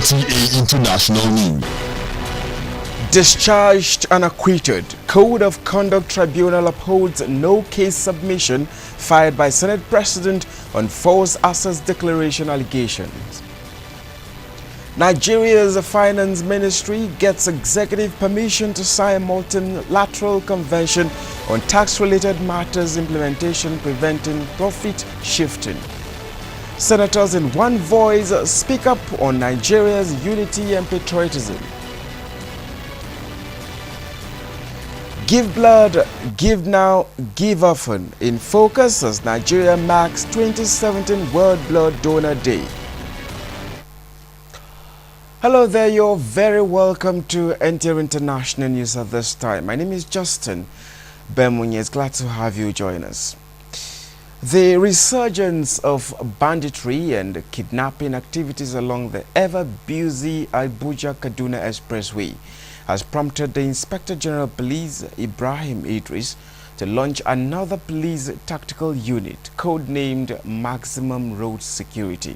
NTAi International News. Discharged and acquitted. Code of Conduct Tribunal upholds no case submission filed by Senate President on false assets declaration allegations. Nigeria's Finance Ministry gets executive permission to sign multilateral convention on tax-related matters implementation preventing profit shifting. Senators in one voice speak up on Nigeria's unity and patriotism. Give blood, give now, give often in focus as Nigeria marks 2017 World Blood Donor Day. Hello there, you're very welcome to NTAi International News at this time. My name is Justin. Bem Unyi is glad to have you join us. The resurgence of banditry and kidnapping activities along the ever-busy Abuja-Kaduna Expressway has prompted the Inspector General of Police, Ibrahim Idris, to launch another police tactical unit codenamed Maximum Road Security.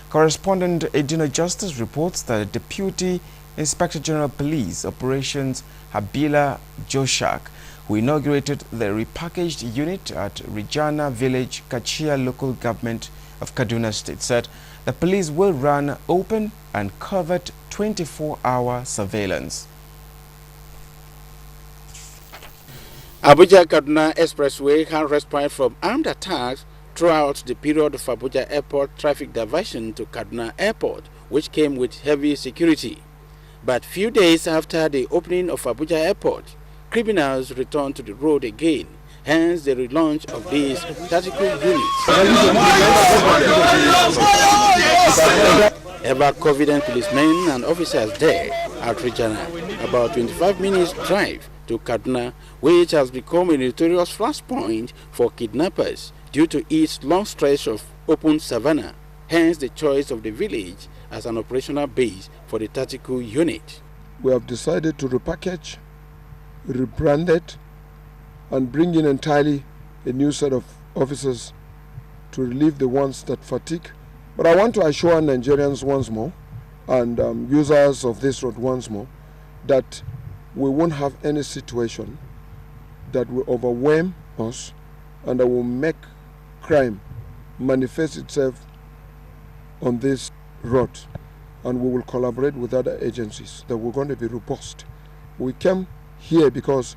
Correspondent Edina Justice reports that the Deputy Inspector General of Police Operations Habila Joshak, who inaugurated the repackaged unit at Rijana Village, Kachia local government of Kaduna State, said the police will run open and covert 24-hour surveillance. Abuja-Kaduna Expressway has responded from armed attacks throughout the period of Abuja Airport traffic diversion to Kaduna Airport, which came with heavy security. But few days after the opening of Abuja Airport, criminals returned to the road again, hence the relaunch of these tactical units. Ever-confident policemen and officers there at Rijana, about 25 minutes drive to Kaduna, which has become a notorious flashpoint for kidnappers due to its long stretch of open savanna, hence the choice of the village as an operational base for the tactical unit. We have decided to repackage, rebrand it, and bring in entirely a new set of officers to relieve the ones that fatigue. But I want to assure Nigerians once more, and users of this road once more, that we won't have any situation that will overwhelm us and that will make crime manifest itself on this road, and we will collaborate with other agencies that we're going to be robust. We came here because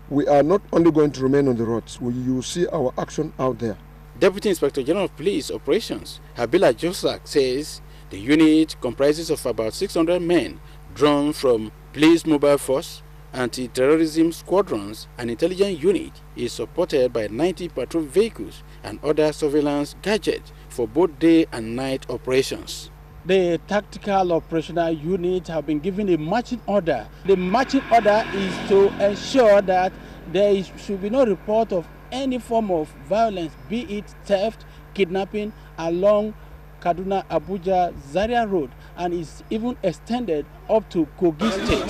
we are not only going to remain on the roads, you see our action out there. Deputy Inspector General of Police Operations Habila Josak says the unit comprises of about 600 men drawn from Police Mobile Force, Anti-Terrorism Squadrons, and Intelligence Unit is supported by 90 patrol vehicles and other surveillance gadgets for both day and night operations. The tactical operational unit have been given a marching order. The marching order is to ensure that there should be no report of any form of violence, be it theft, kidnapping along Kaduna Abuja Zaria Road, and is even extended up to Kogi State.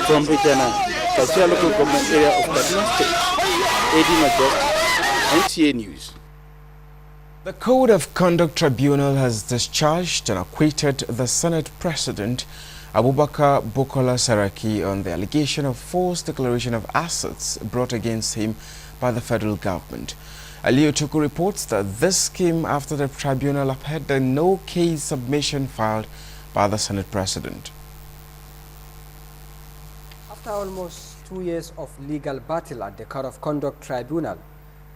From Rijana, Kachia local government area of Kaduna State, Edina Justice, NTAi News. The Code of Conduct Tribunal has discharged and acquitted the Senate President Abubakar Bukola Saraki on the allegation of false declaration of assets brought against him by the federal government. Aliyu Tuku reports that this came after the tribunal upheld the no-case submission filed by the Senate President. After almost 2 years of legal battle at the Code of Conduct Tribunal,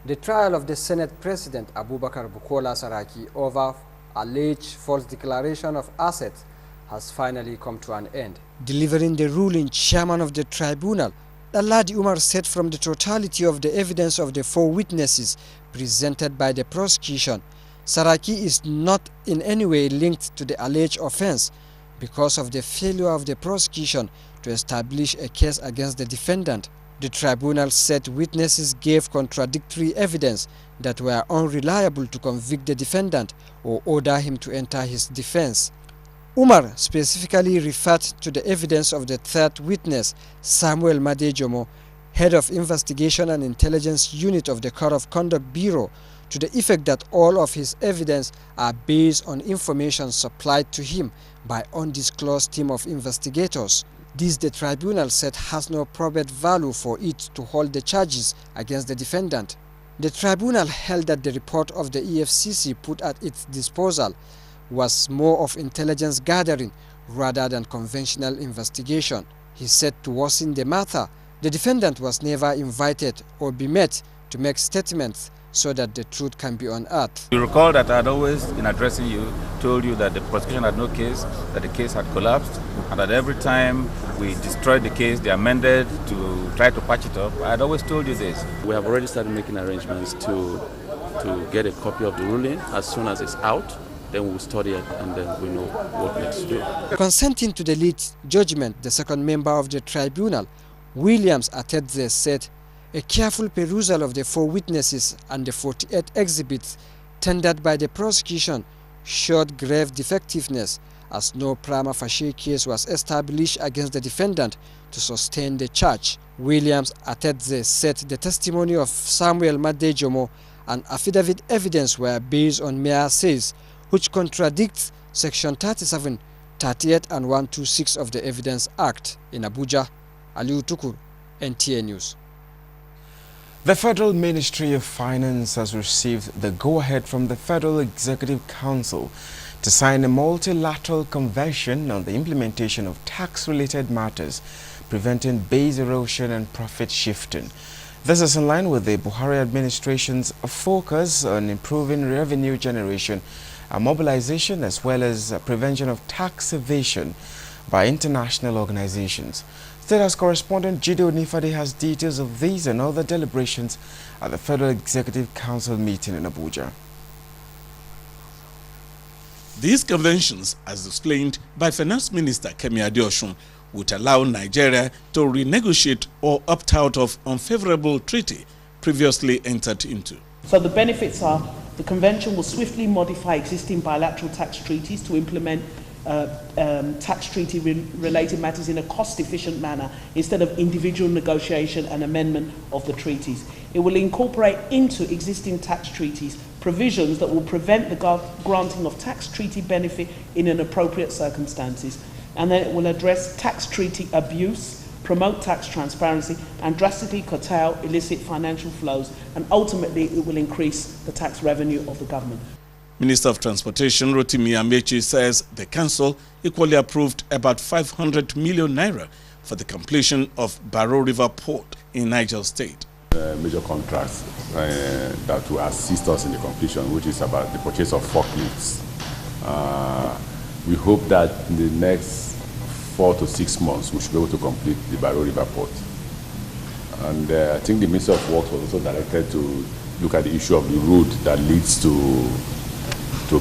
the trial of the Senate President Abubakar Bukola Saraki over alleged false declaration of assets has finally come to an end. Delivering the ruling, chairman of the tribunal, Alhaji Umar said from the totality of the evidence of the 4 witnesses presented by the prosecution, Saraki is not in any way linked to the alleged offense because of the failure of the prosecution to establish a case against the defendant. The tribunal said witnesses gave contradictory evidence that were unreliable to convict the defendant or order him to enter his defense. Umar specifically referred to the evidence of the third witness, Samuel Madejomo, head of Investigation and Intelligence Unit of the Code of Conduct Bureau, to the effect that all of his evidence are based on information supplied to him by undisclosed team of investigators. This, the tribunal said, has no probate value for it to hold the charges against the defendant. The tribunal held that the report of the EFCC put at its disposal was more of intelligence gathering rather than conventional investigation. He said to worsen the matter, the defendant was never invited or be met to make statements so that the truth can be unearthed. You recall that I had always, in addressing you, told you that the prosecution had no case, that the case had collapsed, and that every time we destroyed the case, they amended to try to patch it up. I had always told you this. We have already started making arrangements to get a copy of the ruling. As soon as it's out, then we'll study it and then we know what next to do. Consenting to the lead judgment, the second member of the tribunal, Williams Atedze, said a careful perusal of the 4 witnesses and the 48 exhibits tendered by the prosecution showed grave defectiveness, as no prima facie case was established against the defendant to sustain the charge. Williams Atedze said the testimony of Samuel Madejomo and affidavit evidence were based on mere says, which contradicts Section 37, 38 and 126 of the Evidence Act. In Abuja, Aliu Tukur, NTAi News. The Federal Ministry of Finance has received the go-ahead from the Federal Executive Council to sign a multilateral convention on the implementation of tax-related matters, preventing base erosion and profit shifting. This is in line with the Buhari administration's focus on improving revenue generation and mobilization, as well as prevention of tax evasion by international organizations. State House correspondent Jide Onifade has details of these and other deliberations at the Federal Executive Council meeting in Abuja. These conventions, as explained by Finance Minister Kemi Adeosun, would allow Nigeria to renegotiate or opt out of unfavorable treaty previously entered into. So the benefits are the convention will swiftly modify existing bilateral tax treaties to implement tax treaty related matters in a cost-efficient manner instead of individual negotiation and amendment of the treaties. It will incorporate into existing tax treaties provisions that will prevent the granting of tax treaty benefit in inappropriate circumstances, and then it will address tax treaty abuse, promote tax transparency, and drastically curtail illicit financial flows, and ultimately it will increase the tax revenue of the government. Minister of Transportation Rotimi Amechi says the council equally approved about 500 million naira for the completion of Barrow River Port in Niger State. Major contracts that will assist us in the completion, which is about the purchase of forklifts. We hope that in the next 4 to 6 months we should be able to complete the Barrow River Port. And I think the Minister of Works was also directed to look at the issue of the route that leads to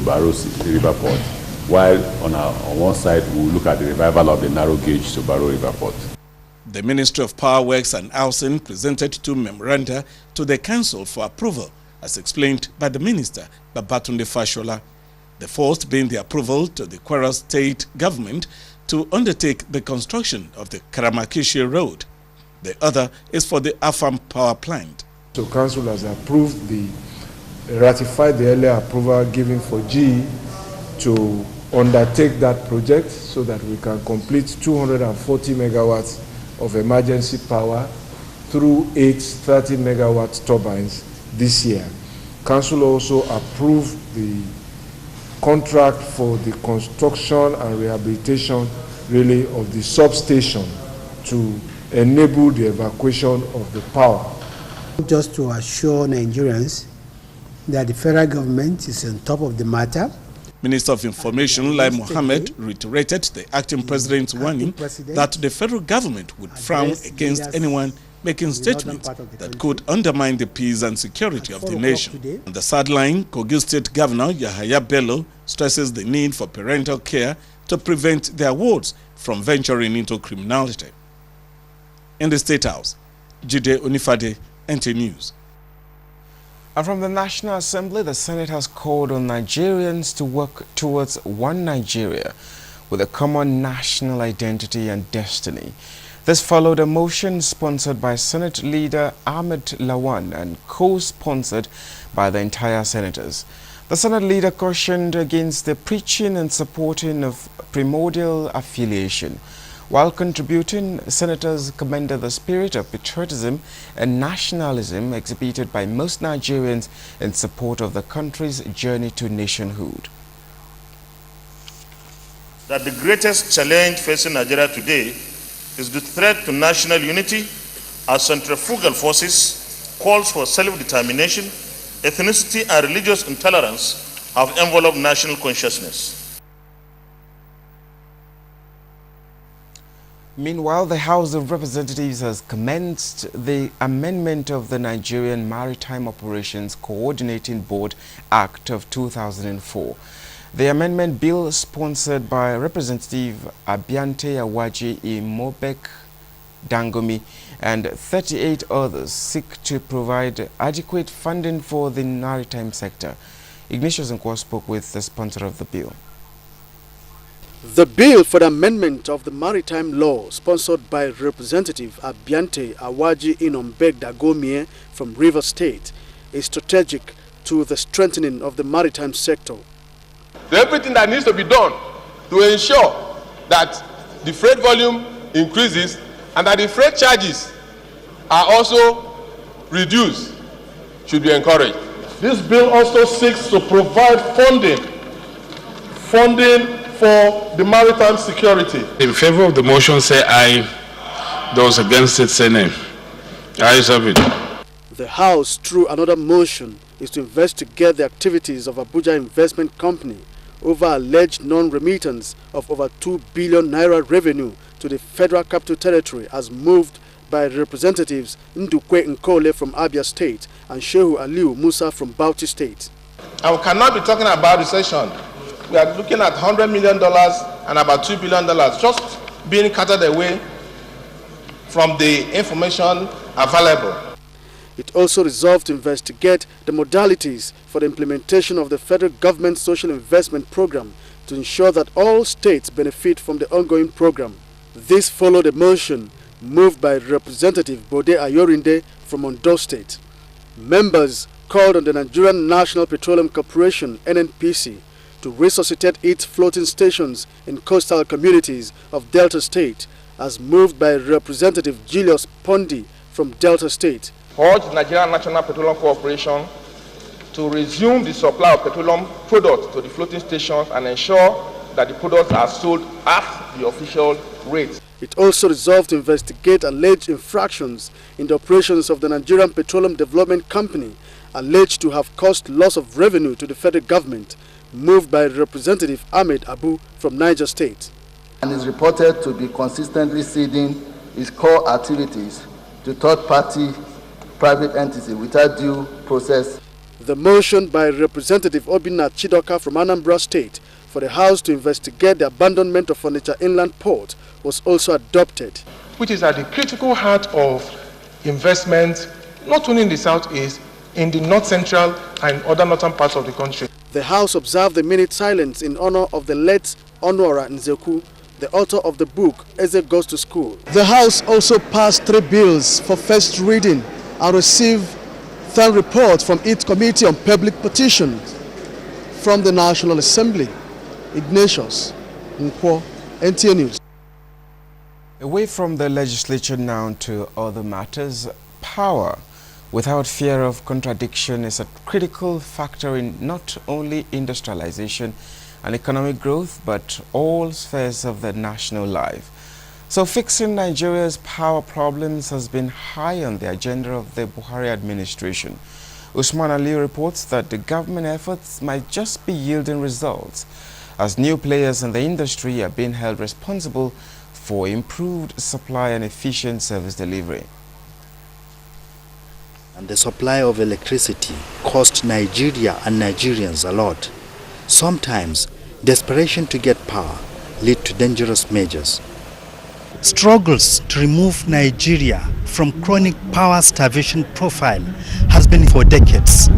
Barrow River Port, while on one side we'll look at the revival of the narrow gauge to Barrow River Port. The Ministry of Power Works and Housing presented 2 memoranda to the Council for approval, as explained by the Minister, Babatunde Fashola. The first being the approval to the Kwara State Government to undertake the construction of the Karamakishi Road. The other is for the Afam Power Plant. So Council has ratified the earlier approval given for GE to undertake that project so that we can complete 240 megawatts of emergency power through 8 30 megawatt turbines this year. Council also approved the contract for the construction and rehabilitation really of the substation to enable the evacuation of the power. Just to assure Nigerians that the federal government is on top of the matter. Minister of Information Lai Mohammed reiterated the acting president's warning that the federal government would frown against anyone making statements that could undermine the peace and security of the nation. On the sideline, Kogi State Governor Yahaya Bello stresses the need for parental care to prevent their wards from venturing into criminality. In the State House, Jide Onifade, NTAi News. And from the National Assembly, the Senate has called on Nigerians to work towards one Nigeria with a common national identity and destiny. This followed a motion sponsored by Senate leader Ahmed Lawan and co-sponsored by the entire senators. The Senate leader cautioned against the preaching and supporting of primordial affiliation. While contributing, senators commended the spirit of patriotism and nationalism exhibited by most Nigerians in support of the country's journey to nationhood. That the greatest challenge facing Nigeria today is the threat to national unity as centrifugal forces, calls for self-determination, ethnicity and religious intolerance have enveloped national consciousness. Meanwhile, the House of Representatives has commenced the amendment of the Nigerian Maritime Operations Coordinating Board Act of 2004. The amendment bill, sponsored by Representative Abiante Awaji Imobek Dangomi and 38 others, seek to provide adequate funding for the maritime sector. Ignatius Nkwa spoke with the sponsor of the bill. The bill for the amendment of the maritime law, sponsored by Representative Abiante Awaji Inombek Dagomie from Rivers State, is strategic to the strengthening of the maritime sector. So everything that needs to be done to ensure that the freight volume increases and that the freight charges are also reduced should be encouraged. This bill also seeks to provide funding for the maritime security. In favor of the motion, say aye. Those against it, say nay. Ayes have it. The House, through another motion, is to investigate the activities of Abuja Investment Company over alleged non-remittance of over 2 billion naira revenue to the Federal Capital Territory as moved by Representatives Ndukwe Nkole from Abia State and Shehu Aliu Musa from Bauchi State. And we cannot be talking about recession. We are looking at $100 million and about $2 billion just being carted away from the information available. It also resolved to investigate the modalities for the implementation of the federal government social investment program to ensure that all states benefit from the ongoing program. This followed a motion moved by Representative Bode Ayorinde from Ondo State. Members called on the Nigerian National Petroleum Corporation (NNPC) to resuscitate its floating stations in coastal communities of Delta State, as moved by Representative Julius Pondi from Delta State. Urge the Nigerian National Petroleum Corporation to resume the supply of petroleum products to the floating stations and ensure that the products are sold at the official rate. It also resolved to investigate alleged infractions in the operations of the Nigerian Petroleum Development Company, alleged to have caused loss of revenue to the federal government, moved by Representative Ahmed Abu from Niger State. And is reported to be consistently ceding its core activities to third-party private entities without due process. The motion by Representative Obinna Chidoka from Anambra State for the House to investigate the abandonment of Onitsha Inland Port was also adopted. Which is at the critical heart of investment, not only in the southeast, in the north central and other northern parts of the country. The House observed a minute silence in honor of the late Onwara Nzeku, the author of the book Eze Goes to School. The House also passed 3 bills for first reading and received third report from its Committee on Public Petitions from the National Assembly. Ignatius Nkwo, NTAi News. Away from the legislature now to other matters, power without fear of contradiction is a critical factor in not only industrialization and economic growth, but all spheres of the national life. So fixing Nigeria's power problems has been high on the agenda of the Buhari administration. Usman Ali reports that the government efforts might just be yielding results, as new players in the industry are being held responsible for improved supply and efficient service delivery. And the supply of electricity cost Nigeria and Nigerians a lot. Sometimes, desperation to get power lead to dangerous measures. Struggles to remove Nigeria from chronic power starvation profile has been for decades.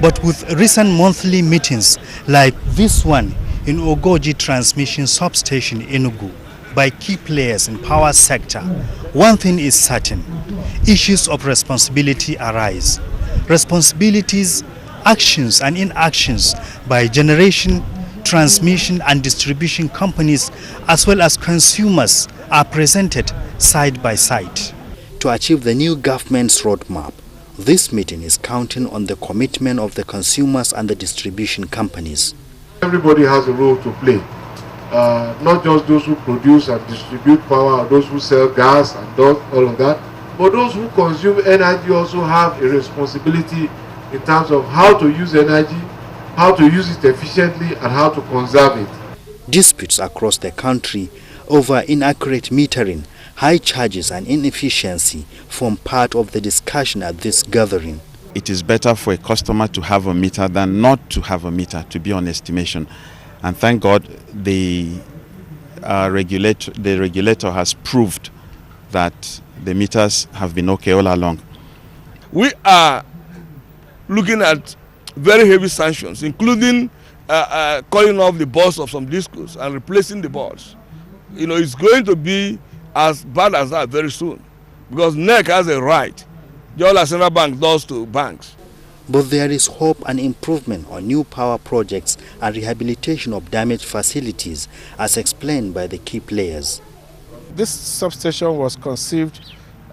But with recent monthly meetings like this one in Ogoji Transmission Substation in Enugu by key players in power sector, One thing is certain: issues of responsibility arise. Responsibilities, actions and inactions by generation, transmission and distribution companies as well as consumers are presented side by side. To achieve the new government's roadmap, this meeting is counting on the commitment of the consumers and the distribution companies. Everybody has a role to play. Not just those who produce and distribute power, or those who sell gas and all of that, but those who consume energy also have a responsibility in terms of how to use energy, how to use it efficiently, and how to conserve it. Disputes across the country over inaccurate metering, high charges and inefficiency form part of the discussion at this gathering. It is better for a customer to have a meter than not to have a meter, to be on estimation. And thank God the regulator has proved that the meters have been okay all along. We are looking at very heavy sanctions, including calling off the boards of some discos and replacing the boards. You know, it's going to be as bad as that very soon, because NEC has a right, just as Central Bank does to banks. But there is hope and improvement on new power projects and rehabilitation of damaged facilities, as explained by the key players. This substation was conceived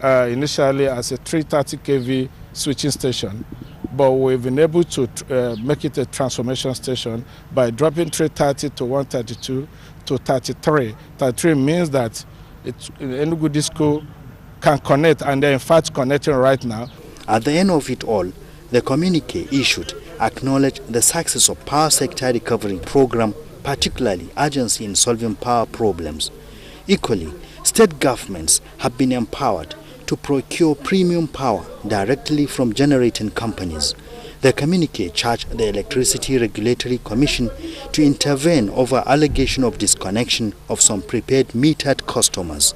initially as a 330 kV switching station, but we've been able to make it a transformation station by dropping 330 to 132 to 33. 33 means that Enugu Disco can connect, and they're in fact connecting right now. At the end of it all, the communique issued acknowledged the success of power sector recovery program, particularly urgency in solving power problems. Equally, state governments have been empowered to procure premium power directly from generating companies. The communique charged the Electricity Regulatory Commission to intervene over allegation of disconnection of some prepaid metered customers.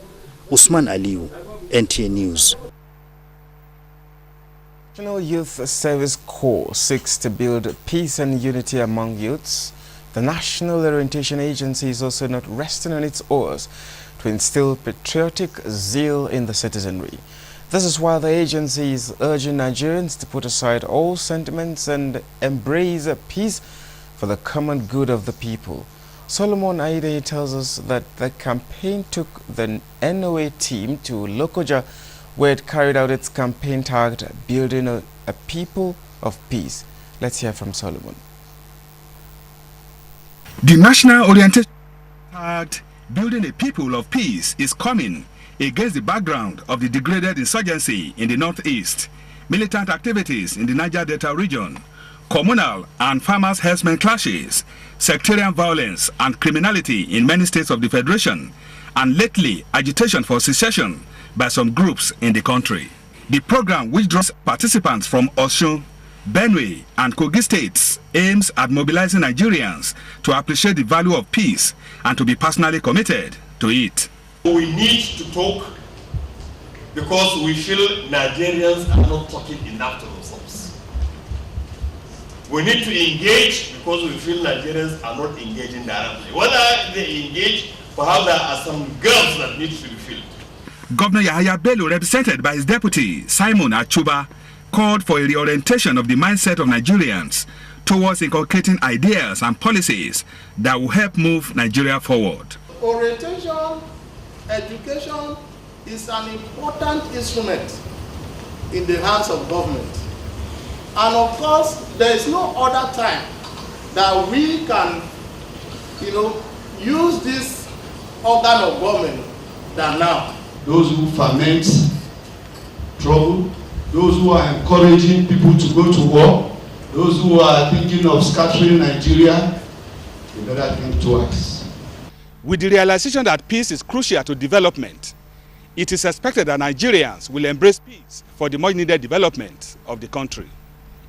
Usman Aliu, NTAi News. National Youth Service Corps seeks to build peace and unity among youths. The National Orientation Agency is also not resting on its oars to instill patriotic zeal in the citizenry. This is why the agency is urging Nigerians to put aside all sentiments and embrace peace for the common good of the people. Solomon Aide tells us that the campaign took the NOA team to Lokoja, where it carried out its campaign tagged Building a People of Peace. Let's hear from Solomon. The National Orientation tagged Building a People of Peace is coming against the background of the degraded insurgency in the northeast, militant activities in the Niger Delta region, communal and farmers' herdsmen clashes, sectarian violence and criminality in many states of the Federation, and lately agitation for secession by some groups in the country. The program, which draws participants from Osun, Benue and Kogi states, aims at mobilizing Nigerians to appreciate the value of peace and to be personally committed to it. We need to talk because we feel Nigerians are not talking enough to themselves. We need to engage because we feel Nigerians are not engaging directly. Whether they engage, perhaps there are some gaps that need to be filled. Governor Yahaya Bello, represented by his deputy Simon Achuba, called for a reorientation of the mindset of Nigerians towards inculcating ideas and policies that will help move Nigeria forward. Orientation, education is an important instrument in the hands of government. And of course, there is no other time that we can, use this organ of government than now. Those who foment trouble, those who are encouraging people to go to war, those who are thinking of scattering Nigeria, they better think twice. With the realization that peace is crucial to development, it is expected that Nigerians will embrace peace for the much needed development of the country.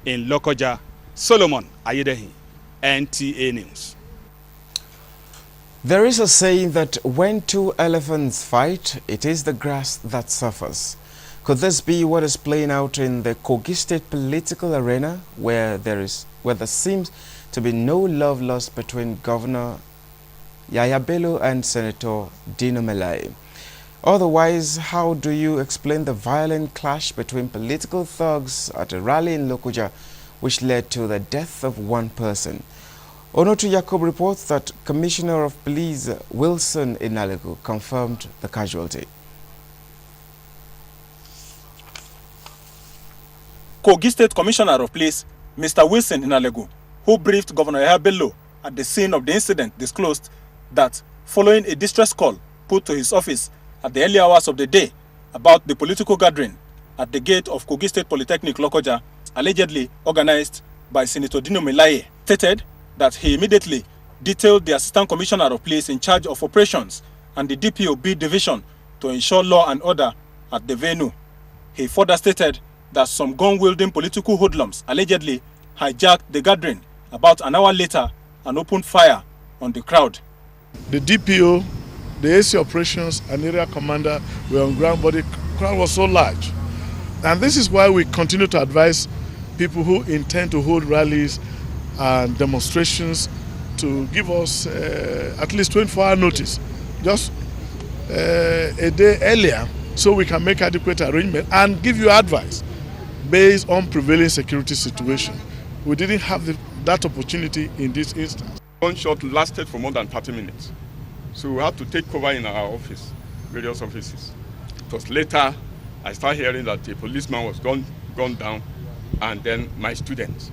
In Lokoja, Solomon Ayedehin, NTAi News. There is a saying that when two elephants fight, it is the grass that suffers. Could this be what is playing out in the Kogi State political arena, where there seems to be no love lost between Governor Yahaya Bello and Senator Dino Melaye? Otherwise, how do you explain the violent clash between political thugs at a rally in Lokoja, which led to the death of one person? Onotu Yacob reports that Commissioner of Police Wilson Inalegu confirmed the casualty. Kogi State Commissioner of Police, Mr. Wilson Inalegu, who briefed Governor Yahya Bello at the scene of the incident, disclosed that following a distress call put to his office at the early hours of the day about the political gathering at the gate of Kogi State Polytechnic Lokoja, allegedly organized by Senator Dino Melaye, stated that he immediately detailed the Assistant Commissioner of Police in charge of operations and the DPOB division to ensure law and order at the venue. He further stated that some gun-wielding political hoodlums allegedly hijacked the gathering about an hour later and opened fire on the crowd. The DPO, the AC operations and area commander were on ground, but the crowd was so large. And this is why we continue to advise people who intend to hold rallies and demonstrations to give us at least 24-hour notice, just a day earlier, so we can make adequate arrangement and give you advice based on prevailing security situation. We didn't have that opportunity in this instance. Gunshot lasted for more than 30 minutes. So we had to take cover in our office, various offices. It was later I started hearing that a policeman was gunned down, and then my students.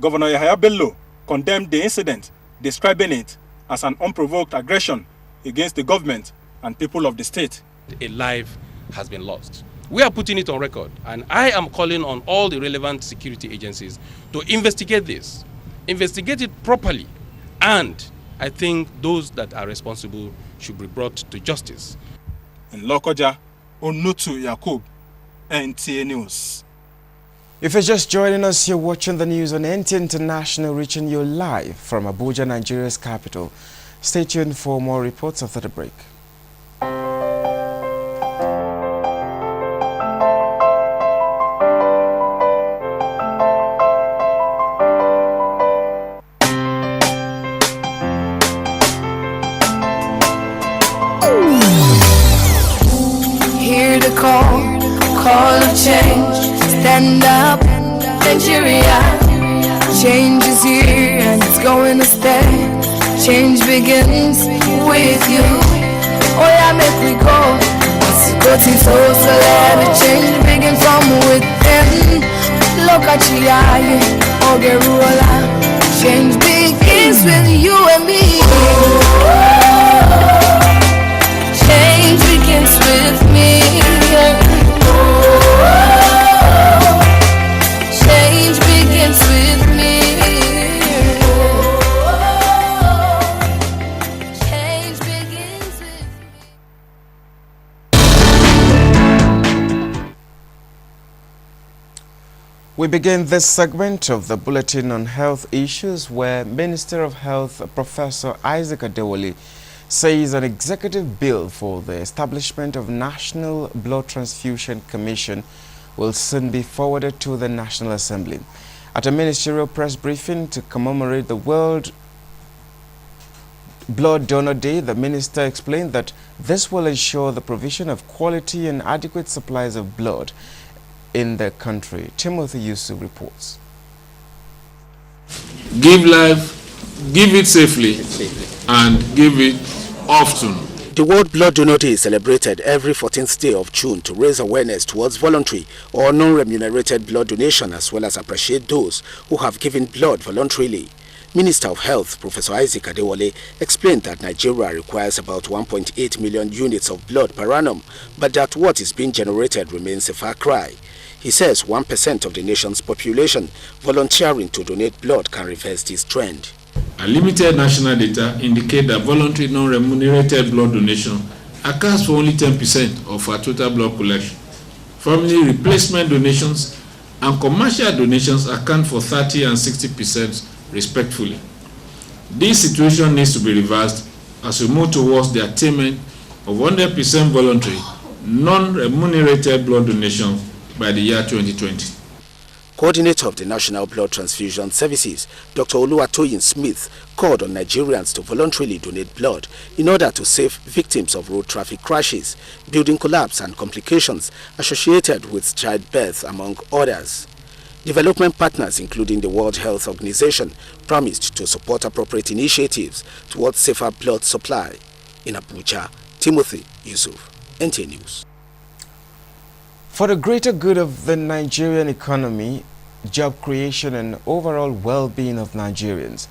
Governor Yahya Bello condemned the incident, describing it as an unprovoked aggression against the government and people of the state. A life has been lost. We are putting it on record, and I am calling on all the relevant security agencies to investigate this, investigate it properly, and I think those that are responsible should be brought to justice. In Lokoja, Onotu Yacob, NTAi News. If you're just joining us, you're watching the news on NTAi International, reaching you live from Abuja, Nigeria's capital. Stay tuned for more reports after the break. Call of change, stand up, Nigeria. Change is here and it's going to stay. Change begins with you. Oh yeah, make we go. Go to so let it change begin from within. Look at you, Ogeruola. Change begins with you and me. Change begins with me. Change begins with me. Change begins with me. We begin this segment of the Bulletin on Health Issues, where Minister of Health Professor Isaac Adewale says an executive bill for the establishment of National Blood Transfusion Commission will soon be forwarded to the National Assembly. At a ministerial press briefing to commemorate the World Blood Donor Day, the minister explained that this will ensure the provision of quality and adequate supplies of blood in the country. Timothy Yusuf reports. Give life, give it safely, and give it often. The World Blood Donor Day is celebrated every 14th day of June to raise awareness towards voluntary or non-remunerated blood donation, as well as appreciate those who have given blood voluntarily. Minister of Health Professor Isaac Adewale explained that Nigeria requires about 1.8 million units of blood per annum, but that what is being generated remains a far cry. He says 1% of the nation's population volunteering to donate blood can reverse this trend. A limited national data indicate that voluntary non-remunerated blood donation accounts for only 10% of our total blood collection. Family replacement donations and commercial donations account for 30% and 60% respectively. This situation needs to be reversed as we move towards the attainment of 100% voluntary non-remunerated blood donation by the year 2020. coordinator of the National Blood Transfusion Services, Dr. Oluwatoyin Smith, called on Nigerians to voluntarily donate blood in order to save victims of road traffic crashes, building collapse and complications associated with childbirth, among others. Development partners, including the World Health Organization, promised to support appropriate initiatives towards safer blood supply. In Abuja, Timothy Yusuf, NTAi News. For the greater good of the Nigerian economy, job creation and overall well-being of Nigerians,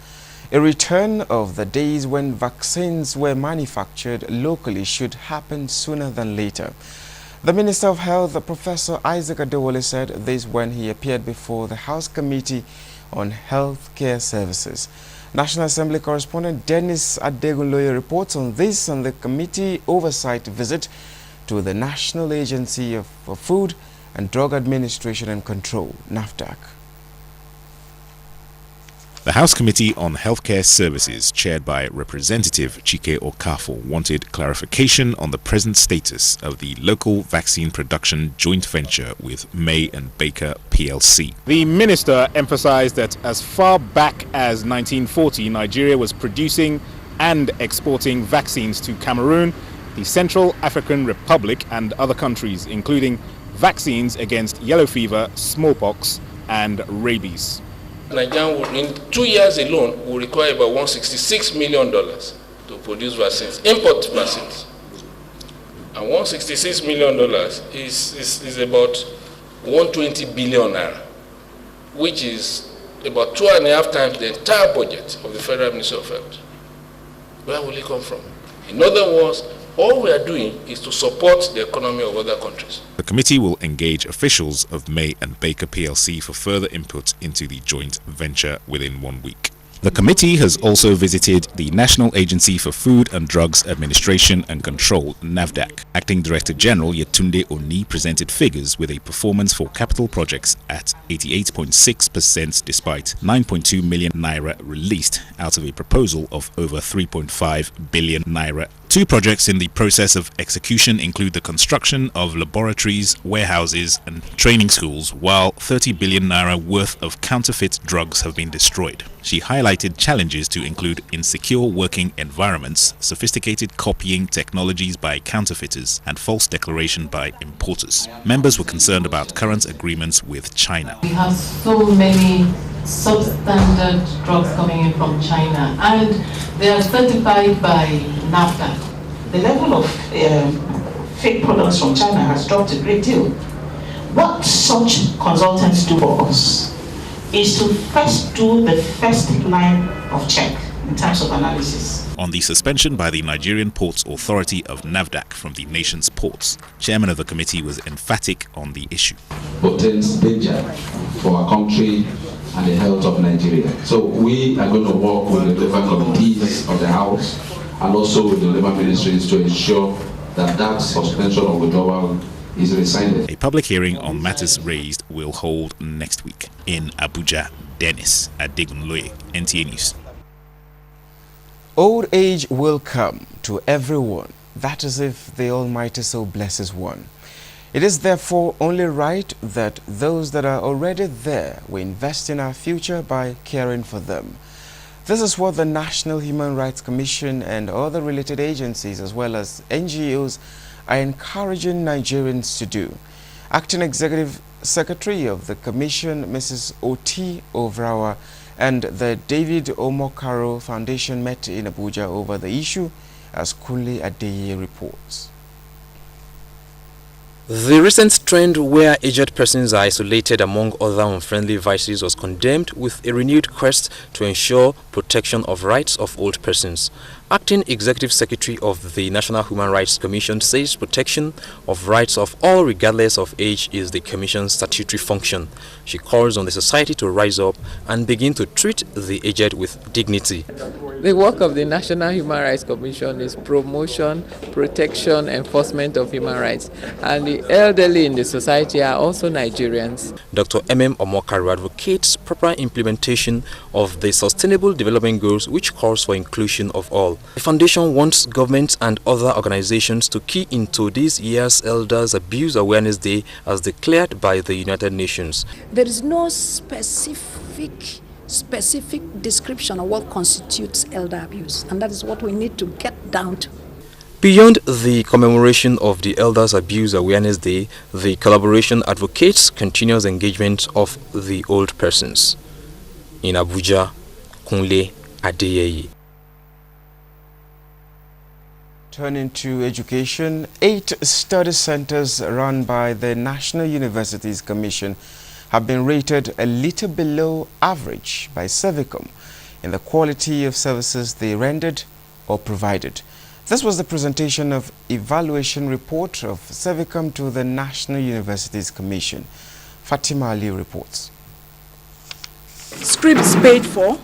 a return of the days when vaccines were manufactured locally should happen sooner than later. The Minister of Health, Professor Isaac Adewale, said this when he appeared before the House Committee on Health Care Services. National Assembly correspondent Dennis Adegunloye reports on this on the committee oversight visit to the National Agency for Food and Drug Administration and Control, NAFDAC. The House Committee on Healthcare Services, chaired by Representative Chike Okafor, wanted clarification on the present status of the local vaccine production joint venture with May and Baker PLC. The minister emphasized that as far back as 1940, Nigeria was producing and exporting vaccines to Cameroon, the Central African Republic and other countries, including vaccines against yellow fever, smallpox and rabies. Nigeria, in 2 years alone, will require about $166 million to produce vaccines, import vaccines. And $166 million is about 120 billion naira, which is about 2.5 times the entire budget of the Federal Ministry of Health. Where will it come from? In other words, all we are doing is to support the economy of other countries. The committee will engage officials of May and Baker PLC for further input into the joint venture within 1 week. The committee has also visited the National Agency for Food and Drugs Administration and Control, NAFDAC. Acting Director General Yetunde Oni presented figures with a performance for capital projects at 88.6% despite 9.2 million naira released out of a proposal of over 3.5 billion naira. 2 projects in the process of execution include the construction of laboratories, warehouses and training schools, while 30 billion naira worth of counterfeit drugs have been destroyed. She highlighted challenges to include insecure working environments, sophisticated copying technologies by counterfeiters, and false declaration by importers. Members were concerned about current agreements with China. We have so many substandard drugs coming in from China, and they are certified by NAFDAC. The level of fake products from China has dropped a great deal. What such consultants do for us is to first do the first line of check in terms of analysis. On the suspension by the Nigerian Ports Authority of NAFDAC from the nation's ports, Chairman of the committee was emphatic on the issue. Portends danger for our country and the health of Nigeria. So we are going to work with the different committees of the House and also with the labor ministries to ensure that that suspension or withdrawal is rescinded. A public hearing on matters raised will hold next week. In Abuja, Dennis Adegunloye, NTAi News. Old age will come to everyone. That is if the Almighty so blesses one. It is therefore only right that those that are already there will invest in our future by caring for them. This is what the National Human Rights Commission and other related agencies as well as NGOs are encouraging Nigerians to do. Acting Executive Secretary of the Commission, Mrs. Oti Ovrawa, and the David Omokaro Foundation met in Abuja over the issue, as Kunle Adeye reports. The recent trend where aged persons are isolated among other unfriendly vices was condemned with a renewed quest to ensure protection of rights of old persons. Acting Executive Secretary of the National Human Rights Commission says protection of rights of all regardless of age is the Commission's statutory function. She calls on the society to rise up and begin to treat the aged with dignity. The work of the National Human Rights Commission is promotion, protection, enforcement of human rights, and the elderly in the society are also Nigerians. Dr. Omokaro advocates proper implementation of the Sustainable Development Goals, which calls for inclusion of all. The foundation wants governments and other organizations to key into this year's Elders Abuse Awareness Day as declared by the United Nations. There is no specific description of what constitutes elder abuse, and that is what we need to get down to. Beyond the commemoration of the Elders Abuse Awareness Day, the collaboration advocates continuous engagement of the old persons. In Abuja, Kunle Adeyeye. Turning to education, 8 study centers run by the National Universities Commission have been rated a little below average by Servicom in the quality of services they rendered or provided. This was the presentation of evaluation report of Servicom to the National Universities Commission. Fatima Ali reports. Scripts paid for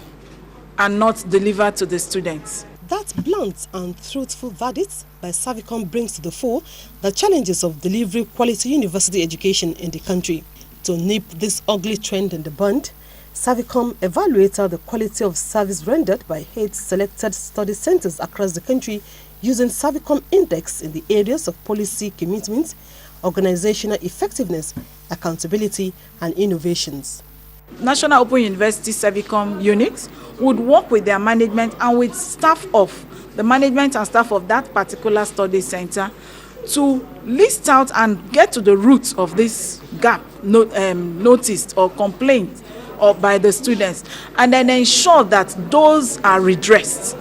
and not delivered to the students. That blunt and truthful verdict by Servicom brings to the fore the challenges of delivering quality university education in the country. To nip this ugly trend in the bud, Servicom evaluated the quality of service rendered by 8 selected study centers across the country using Servicom Index in the areas of policy commitment, organizational effectiveness, accountability, and innovations. National Open University Servicom units would work with their management and with staff of the management and staff of that particular study center to list out and get to the roots of this gap noticed or complained by the students, and then ensure that those are redressed.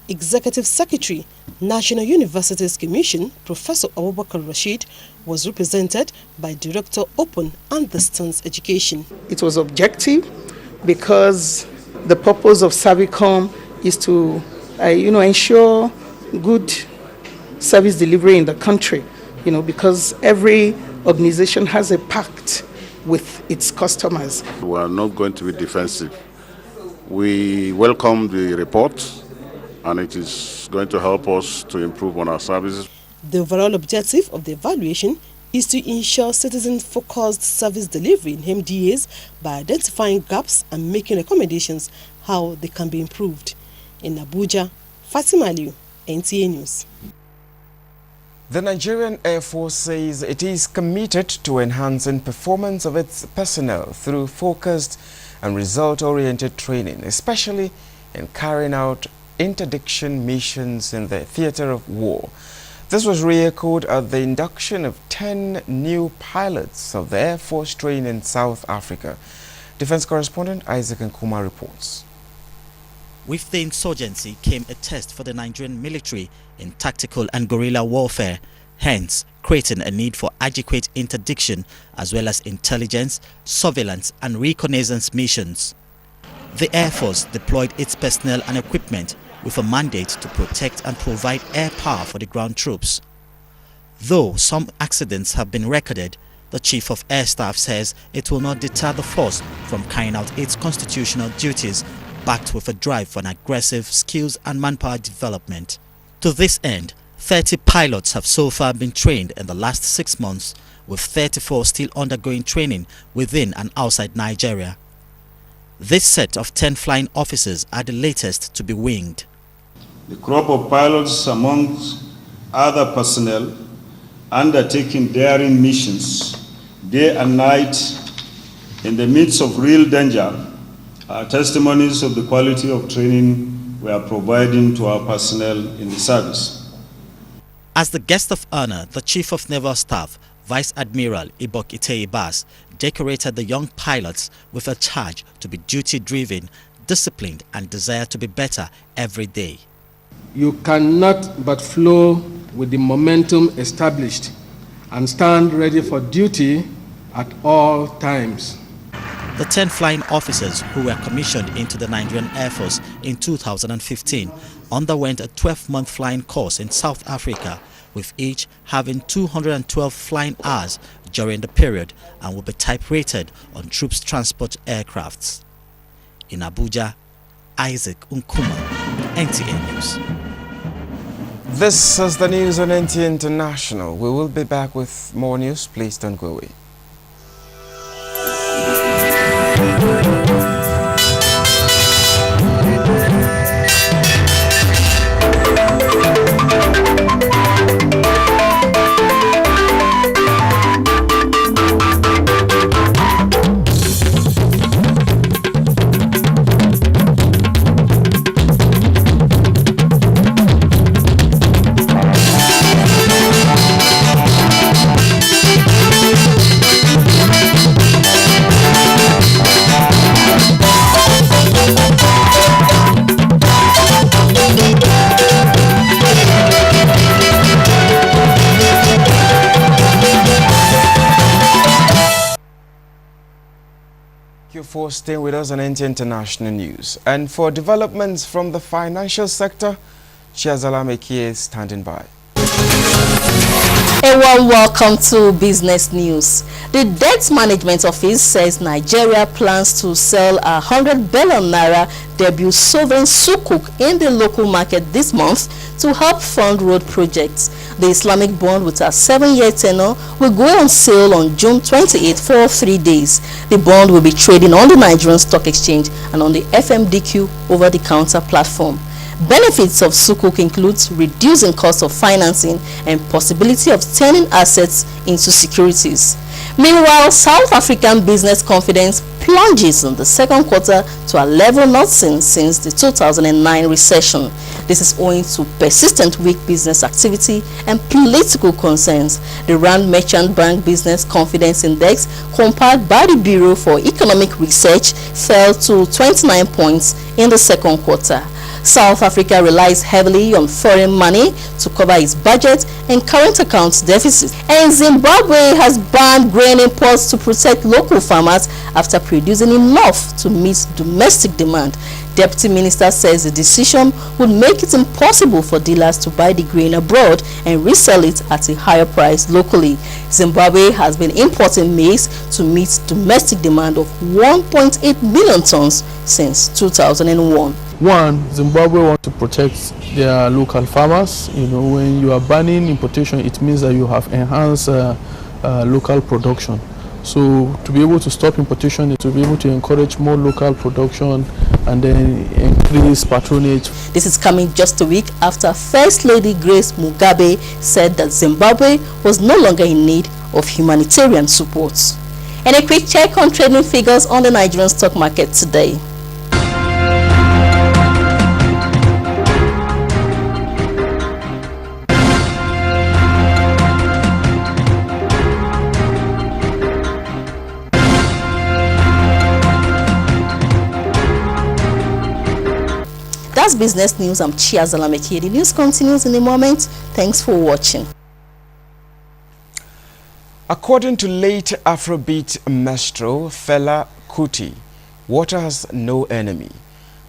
Executive Secretary, National Universities Commission, Professor Abubakar Rashid, was represented by Director Open and Distance Education. It was objective because the purpose of Servicom is to ensure good service delivery in the country, because every organization has a pact with its customers. We are not going to be defensive. We welcome the report, and it is going to help us to improve on our services. The overall objective of the evaluation is to ensure citizen-focused service delivery in MDAs by identifying gaps and making recommendations how they can be improved. In Abuja, Fatima Aliu, NTAi News. The Nigerian Air Force says it is committed to enhancing performance of its personnel through focused and result-oriented training, especially in carrying out interdiction missions in the theater of war. This was re-echoed at the induction of 10 new pilots of the Air Force training in South Africa. Defense correspondent Isaac Nkuma reports. With the insurgency came a test for the Nigerian military in tactical and guerrilla warfare, hence creating a need for adequate interdiction as well as intelligence, surveillance and reconnaissance missions. The Air Force deployed its personnel and equipment with a mandate to protect and provide air power for the ground troops. Though some accidents have been recorded, the Chief of Air Staff says it will not deter the force from carrying out its constitutional duties, backed with a drive for an aggressive skills and manpower development. To this end, 30 pilots have so far been trained in the last 6 months, with 34 still undergoing training within and outside Nigeria. This set of 10 flying officers are the latest to be winged. The crop of pilots amongst other personnel undertaking daring missions day and night in the midst of real danger are testimonies of the quality of training we are providing to our personnel in the service. As the guest of honor, the Chief of Naval Staff, Vice Admiral Ibok Iteibas, decorated the young pilots with a charge to be duty-driven, disciplined and desire to be better every day. You cannot but flow with the momentum established and stand ready for duty at all times. The 10 flying officers who were commissioned into the Nigerian Air Force in 2015 underwent a 12-month flying course in South Africa, with each having 212 flying hours during the period and will be type-rated on troops transport aircrafts. In Abuja, Isaac Nkuma, NTAi News. This is the news on NTAi International. We will be back with more news. Please don't go away. Thank you for staying with us on NTAi International News. And for developments from the financial sector, Chiazala Mekie is standing by. A warm welcome to Business News. The Debt Management Office says Nigeria plans to sell 100 billion naira debut sovereign sukuk in the local market this month to help fund road projects. The Islamic bond with a 7-year tenure will go on sale on June 28 for 3 days. The bond will be trading on the Nigerian Stock Exchange and on the FMDQ over-the-counter platform. Benefits of sukuk includes reducing cost of financing and possibility of turning assets into securities. Meanwhile, South African business confidence plunges in the second quarter to a level not seen since the 2009 recession. This is owing to persistent weak business activity and political concerns. The Rand Merchant Bank Business Confidence Index, compiled by the Bureau for Economic Research, fell to 29 points in the second quarter. South Africa relies heavily on foreign money to cover its budget and current account deficit. And Zimbabwe has banned grain imports to protect local farmers after producing enough to meet domestic demand. Deputy Minister says the decision would make it impossible for dealers to buy the grain abroad and resell it at a higher price locally. Zimbabwe has been importing maize to meet domestic demand of 1.8 million tons since 2001. One, Zimbabwe wants to protect their local farmers. You know, when you are banning importation, it means that you have enhanced local production. So to be able to stop importation, to be able to encourage more local production and then increase patronage. This is coming just a week after First Lady Grace Mugabe said that Zimbabwe was no longer in need of humanitarian support. And a quick check on trading figures on the Nigerian stock market today. That's Business News. I'm Chiazala Mekie. The news continues in a moment. Thanks for watching. According to late Afrobeat maestro Fela Kuti, water has no enemy.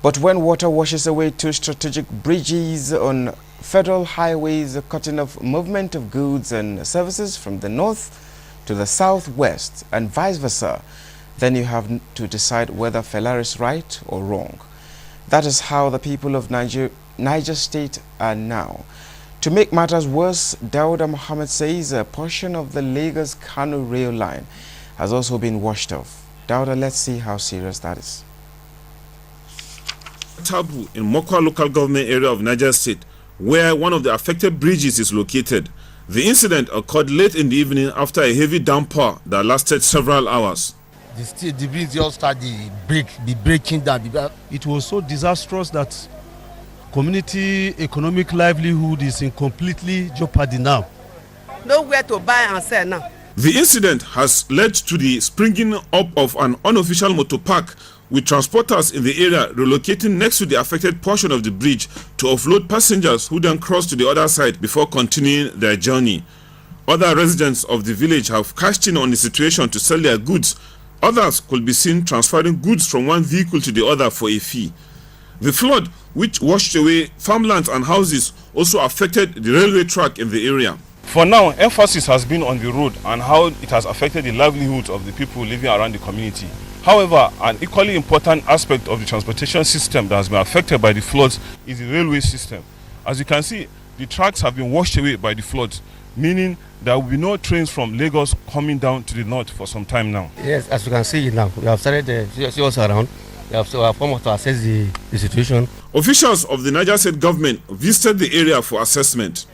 But when water washes away two strategic bridges on federal highways, cutting off movement of goods and services from the north to the southwest and vice versa, then you have to decide whether Fela is right or wrong. That is how the people of Niger State are now. To make matters worse, Dauda Mohammed says a portion of the Lagos-Kano rail line has also been washed off. Dauda, let's see how serious that is. Tabu in Mokwa local government area of Niger State, where one of the affected bridges is located. The incident occurred late in the evening after a heavy downpour that lasted several hours. The bridge just started breaking down. It was so disastrous that community economic livelihood is in completely jeopardy now. Nowhere to buy and sell now. The incident has led to the springing up of an unofficial motor park, with transporters in the area relocating next to the affected portion of the bridge to offload passengers who then cross to the other side before continuing their journey. Other residents of the village have cashed in on the situation to sell their goods. Others could be seen transferring goods from one vehicle to the other for a fee. The flood, which washed away farmlands and houses, also affected the railway track in the area. For now, emphasis has been on the road and how it has affected the livelihoods of the people living around the community. However, an equally important aspect of the transportation system that has been affected by the floods is the railway system. As you can see, the tracks have been washed away by the floods, meaning there will be no trains from Lagos coming down to the north for some time now. Yes, as you can see now, we have started to see us around. We have come to assess the situation. Officials of the Niger State government visited the area for assessment.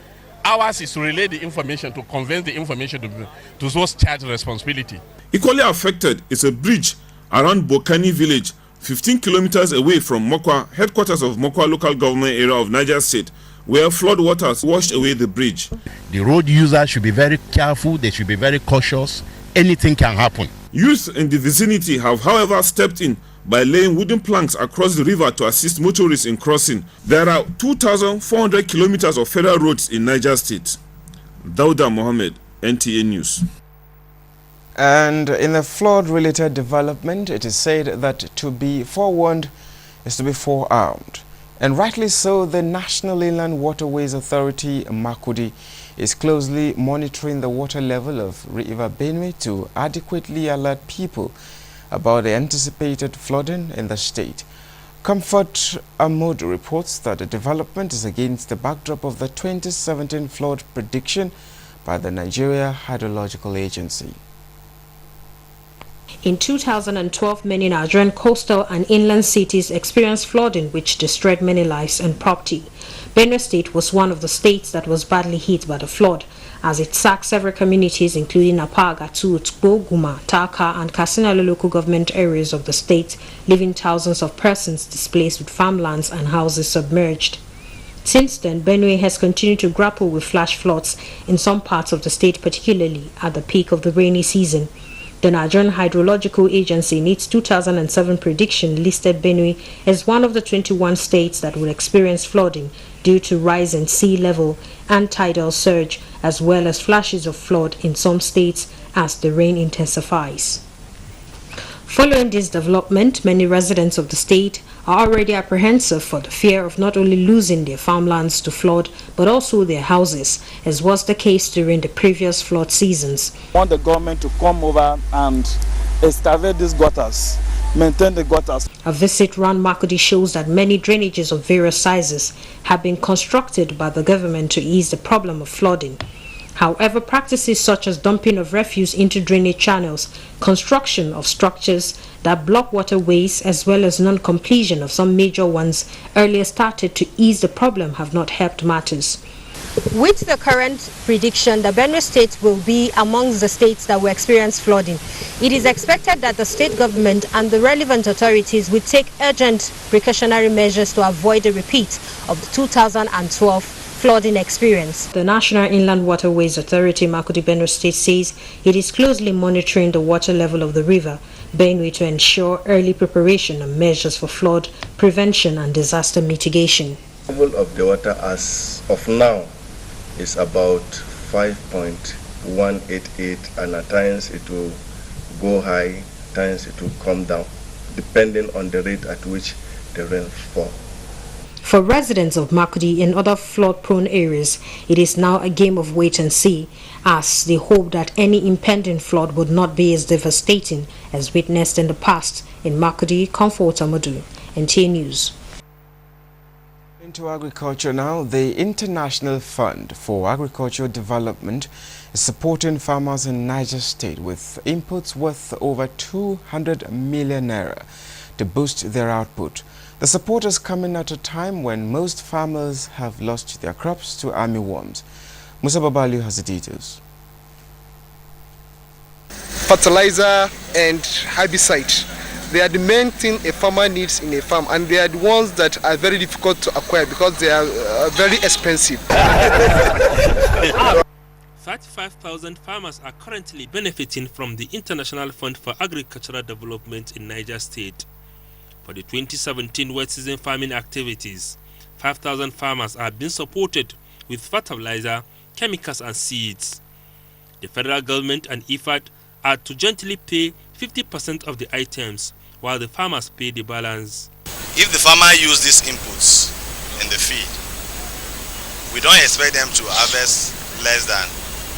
Ours is to relay the information, to convey the information to those charged responsibility. Equally affected is a bridge around Bokani village, 15 kilometers away from Mokwa, headquarters of Mokwa local government area of Niger State, where flood waters washed away the bridge. The road users should be very careful, they should be very cautious. Anything can happen. Youth in the vicinity have, however, stepped in by laying wooden planks across the river to assist motorists in crossing. There are 2,400 kilometers of federal roads in Niger State. Dauda Mohammed, NTAi News. And in a flood-related development, it is said that to be forewarned is to be forearmed. And rightly so, the National Inland Waterways Authority, Makudi, is closely monitoring the water level of River Benue to adequately alert people about the anticipated flooding in the state. Comfort Amodu reports that the development is against the backdrop of the 2017 flood prediction by the Nigeria Hydrological Agency. In 2012, many Nigerian coastal and inland cities experienced flooding which destroyed many lives and property. Benue State was one of the states that was badly hit by the flood, as it sacked several communities including Apaga, Tuutbo, Guma, Taka and Kasinalo local government areas of the state, leaving thousands of persons displaced with farmlands and houses submerged. Since then, Benue has continued to grapple with flash floods in some parts of the state, particularly at the peak of the rainy season. The Nigerian Hydrological Agency in its 2007 prediction listed Benue as one of the 21 states that will experience flooding due to rise in sea level and tidal surge, as well as flashes of flood in some states as the rain intensifies. Following this development, many residents of the state are already apprehensive for the fear of not only losing their farmlands to flood, but also their houses, as was the case during the previous flood seasons. I want the government to come over and excavate these gutters, maintain the gutters. A visit round Makudi shows that many drainages of various sizes have been constructed by the government to ease the problem of flooding. However, practices such as dumping of refuse into drainage channels, construction of structures that block waterways, as well as non-completion of some major ones earlier started to ease the problem have not helped matters. With the current prediction, the Benue State will be amongst the states that will experience flooding. It is expected that the state government and the relevant authorities will take urgent precautionary measures to avoid a repeat of the 2012 flooding experience. The National Inland Waterways Authority, Makudi Benue State, says it is closely monitoring the water level of the river Benue to ensure early preparation and measures for flood prevention and disaster mitigation. The level of the water as of now is about 5.188, and at times it will go high, at times it will come down, depending on the rate at which the rain falls. For residents of Makudi and other flood-prone areas, it is now a game of wait and see, as they hope that any impending flood would not be as devastating as witnessed in the past. In Makudi, Comfort Amodu, NTAi News. Into agriculture now, the International Fund for Agricultural Development is supporting farmers in Niger State with inputs worth over 200 million naira to boost their output. The support is coming at a time when most farmers have lost their crops to armyworms. Musa Babalu has the details. Fertilizer and herbicide, they are the main thing a farmer needs in a farm, and they are the ones that are very difficult to acquire because they are very expensive. 35,000 farmers are currently benefiting from the International Fund for Agricultural Development in Niger State. For the 2017 wet season farming activities, 5,000 farmers are being supported with fertilizer, chemicals and seeds. The federal government and IFAD are to jointly pay 50% of the items, while the farmers pay the balance. If the farmer use these inputs in the field, we don't expect them to harvest less than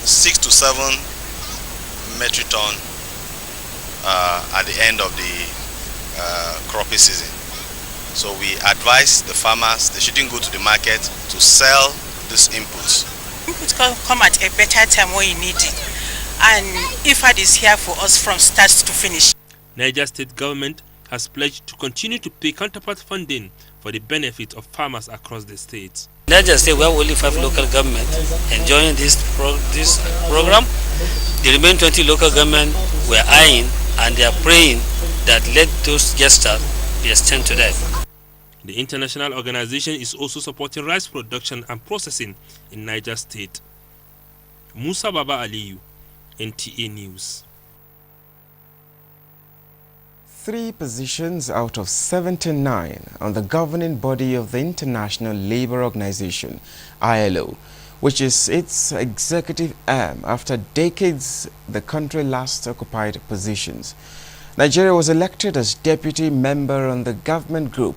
6 to 7 metric ton at the end of the cropping season. So we advise the farmers they shouldn't go to the market to sell these inputs. Inputs come at a better time when you need it, and IFAD is here for us from start to finish. Niger State government has pledged to continue to pay counterpart funding for the benefit of farmers across the state. Niger State, we have only 5 local governments enjoying this program. The remaining 20 local governments were eyeing, and they are praying that let those get started be extended to them. The international organization is also supporting rice production and processing in Niger State. Musa Baba Aliyu, NTAi News. 3 positions out of 79 on the governing body of the International Labour Organization, ILO, which is its executive arm. After decades, the country last occupied positions. Nigeria was elected as deputy member on the government group.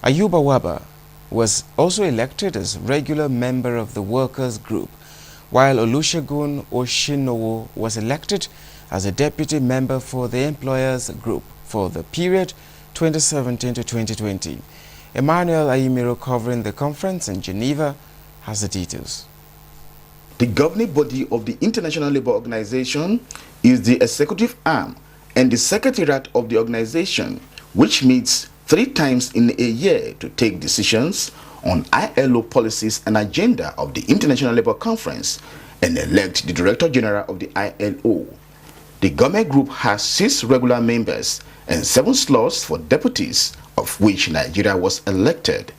Ayuba Waba was also elected as regular member of the workers group, while Olusegun Oshinowo was elected as a deputy member for the employers group for the period 2017 to 2020. Emmanuel Ayimiro, covering the conference in Geneva, has the details. The governing body of the International Labour Organization is the executive arm and the secretariat of the organization, which meets 3 times in a year to take decisions on ILO policies and agenda of the International Labour Conference and elect the Director General of the ILO. The government group has 6 regular members and 7 slots for deputies, of which Nigeria was elected.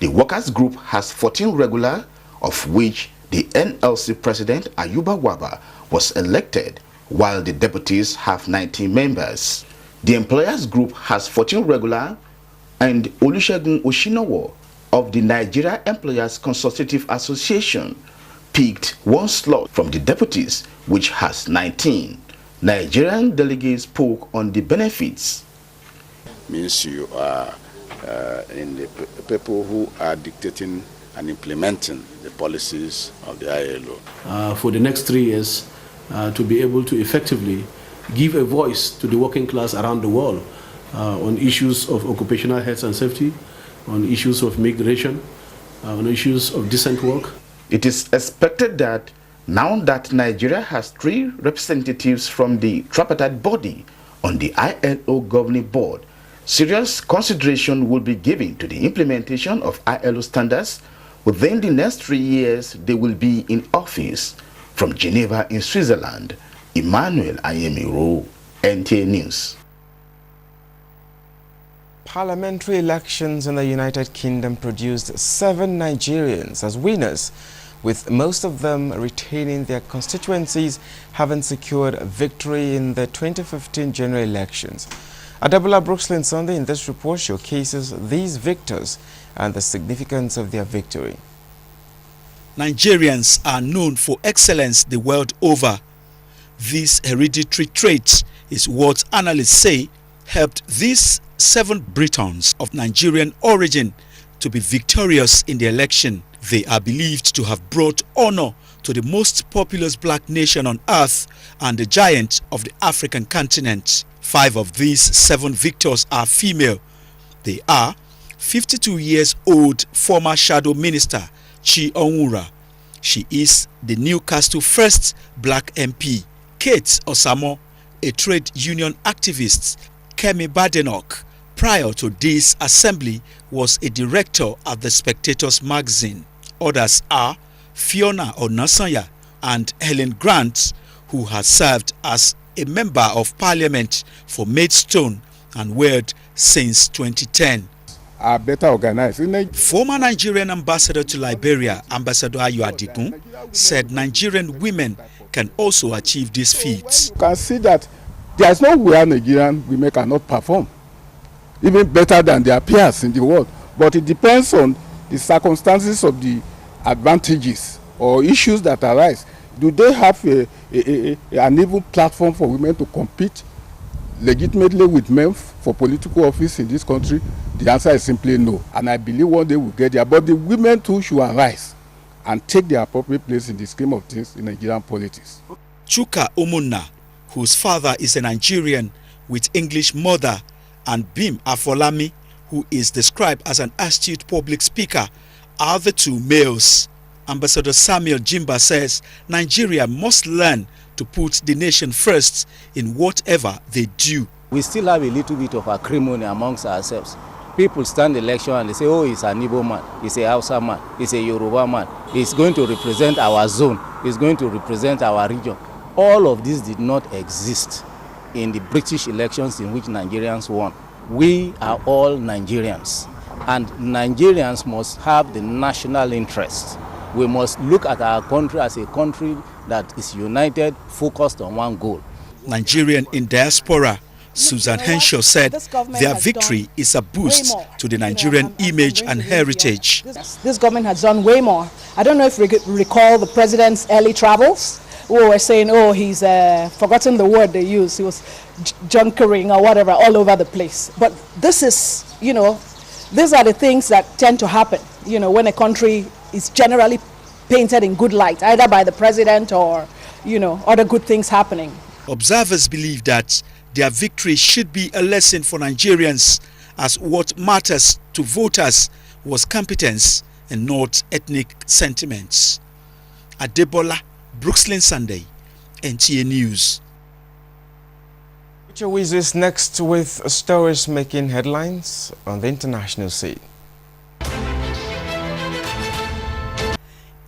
The workers group has 14 regular, of which the NLC president Ayuba Waba was elected, while the deputies have 19 members. The employers group has 14 regular, and Olusegun Oshinowo of the Nigeria Employers Consultative Association picked 1 slot from the deputies, which has 19. Nigerian delegates spoke on the benefits. Means you are in the people who are dictating and implementing the policies of the ILO. For the next 3 years, to be able to effectively give a voice to the working class around the world on issues of occupational health and safety, on issues of migration, on issues of decent work. It is expected that now that Nigeria has 3 representatives from the tripartite body on the ILO governing board, serious consideration will be given to the implementation of ILO standards. Within the next 3 years, they will be in office. From Geneva in Switzerland, Emmanuel Ayemiro, NTAi News. Parliamentary elections in the United Kingdom produced 7 Nigerians as winners, with most of them retaining their constituencies, having secured victory in the 2015 general elections. Adebola Brookslyn Sunday in this report showcases these victors and the significance of their victory. Nigerians are known for excellence the world over. This hereditary trait is what analysts say helped these 7 Britons of Nigerian origin to be victorious in the election. They are believed to have brought honor to the most populous black nation on earth and the giant of the African continent. 5 of these 7 victors are female. They are 52 years old former shadow minister Chi Onwura. She is the Newcastle first black MP. Kate Osamo, a trade union activist. Kemi Badenoch, prior to this assembly, was a director at the Spectator's magazine. Others are Fiona Onasanya and Helen Grant, who has served as a member of parliament for Maidstone and Ward since 2010. Are better organized. Former Nigerian ambassador to Liberia, Ambassador Ayo Adigun, said Nigerian women can also achieve these feats. You can see that there is no way Nigerian women cannot perform, even better than their peers in the world. But it depends on the circumstances of the advantages or issues that arise. Do they have an even platform for women to compete legitimately with men for political office in this country? The answer is simply no. And I believe one day we'll get there. But the women too should arise and take their appropriate place in the scheme of things in Nigerian politics. Chuka Omunna, whose father is a Nigerian with English mother, and Bim Afolami, who is described as an astute public speaker, are the 2 males. Ambassador Samuel Jimba says Nigeria must learn to put the nation first in whatever they do. We still have a little bit of acrimony amongst ourselves. People stand election and they say, oh, he's an Igbo man, he's a Hausa man, he's a Yoruba man, he's going to represent our zone, he's going to represent our region. All of this did not exist in the British elections in which Nigerians won. We are all Nigerians, and Nigerians must have the national interest. We must look at our country as a country that is united, focused on one goal. Nigerian in diaspora Susan Henshaw said their victory is a boost to the Nigerian image and heritage. This government has done way more. I don't know if we recall the president's early travels. We were saying, oh, he's forgotten the word they used. He was junkering or whatever all over the place. But this is, these are the things that tend to happen, when a country is generally painted in good light, either by the president or, other good things happening. Observers believe that their victory should be a lesson for Nigerians, as what matters to voters was competence and not ethnic sentiments. Adebola, Brooklyn Sunday, NTAi News. Future Wiz is next with stories making headlines on the international scene.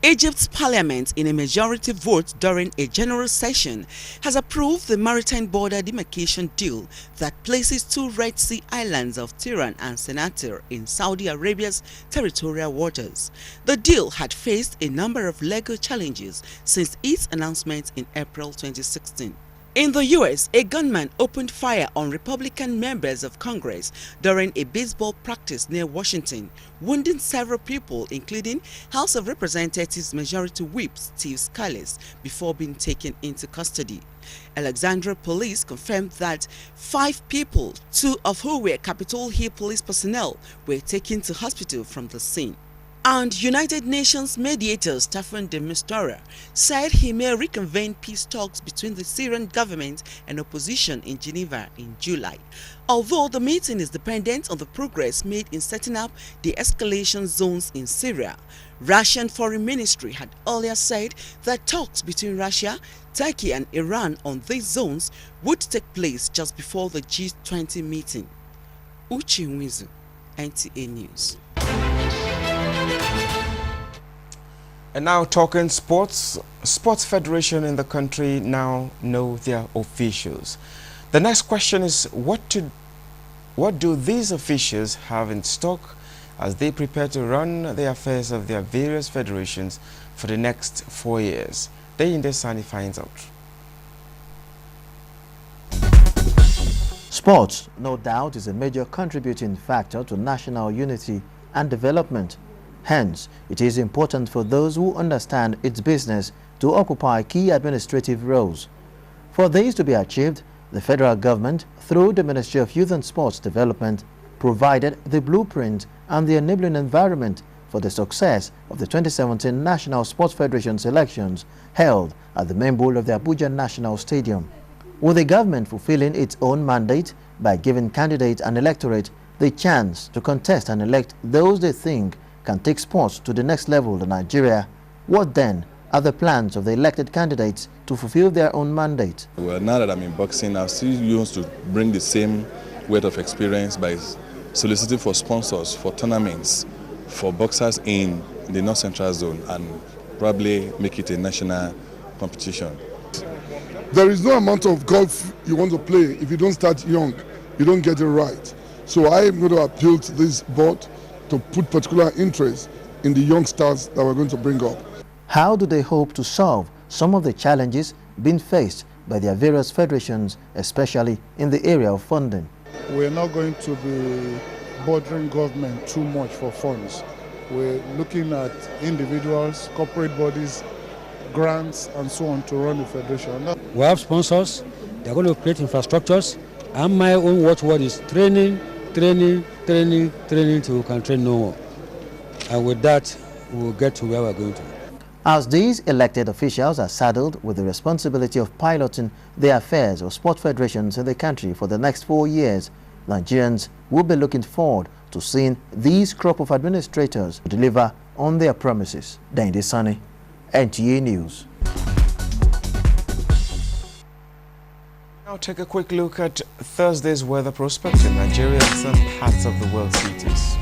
Egypt's parliament, in a majority vote during a general session, has approved the maritime border demarcation deal that places two Red Sea islands of Tiran and Senatir in Saudi Arabia's territorial waters. The deal had faced a number of legal challenges since its announcement in April 2016. In the U.S., a gunman opened fire on Republican members of Congress during a baseball practice near Washington, wounding several people, including House of Representatives Majority Whip Steve Scalise, before being taken into custody. Alexandria police confirmed that 5 people, 2 of whom were Capitol Hill police personnel, were taken to hospital from the scene. And United Nations mediator Staffan de Mistura said he may reconvene peace talks between the Syrian government and opposition in Geneva in July. Although the meeting is dependent on the progress made in setting up de-escalation zones in Syria, Russian Foreign Ministry had earlier said that talks between Russia, Turkey and Iran on these zones would take place just before the G20 meeting. Uche Nwizu, NTAi News. And now talking sports, sports federation in the country now know their officials. The next question is what do these officials have in stock as they prepare to run the affairs of their various federations for the next 4 years? Deyinde Sani finds out. Sports, no doubt, is a major contributing factor to national unity and development. Hence, it is important for those who understand its business to occupy key administrative roles. For this to be achieved, the federal government, through the Ministry of Youth and Sports Development, provided the blueprint and the enabling environment for the success of the 2017 National Sports Federation selections held at the main bowl of the Abuja National Stadium. With the government fulfilling its own mandate by giving candidates and electorate the chance to contest and elect those they think can take sports to the next level in Nigeria, what then are the plans of the elected candidates to fulfill their own mandate? Well, now that I'm in boxing, I still use to bring the same weight of experience by soliciting for sponsors for tournaments for boxers in the North Central Zone and probably make it a national competition. There is no amount of golf you want to play if you don't start young, you don't get it right. So I am going to appeal to this board to put particular interest in the youngsters that we're going to bring up. How do they hope to solve some of the challenges being faced by their various federations, especially in the area of funding? We're not going to be bothering government too much for funds. We're looking at individuals, corporate bodies, grants and so on to run the federation. We have sponsors, they're going to create infrastructures, and my own watchword is training till we can train no more. And with that, we will get to where we're going to. As these elected officials are saddled with the responsibility of piloting the affairs of sport federations in the country for the next 4 years, Nigerians will be looking forward to seeing these crop of administrators deliver on their promises. Deyinde Sani, NTAi News. Now take a quick look at Thursday's weather prospects in Nigeria and some parts of the world cities.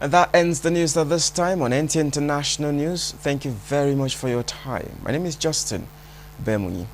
And that ends the news at this time on NTAi International News. Thank you very much for your time. My name is Justin Bem Unyi.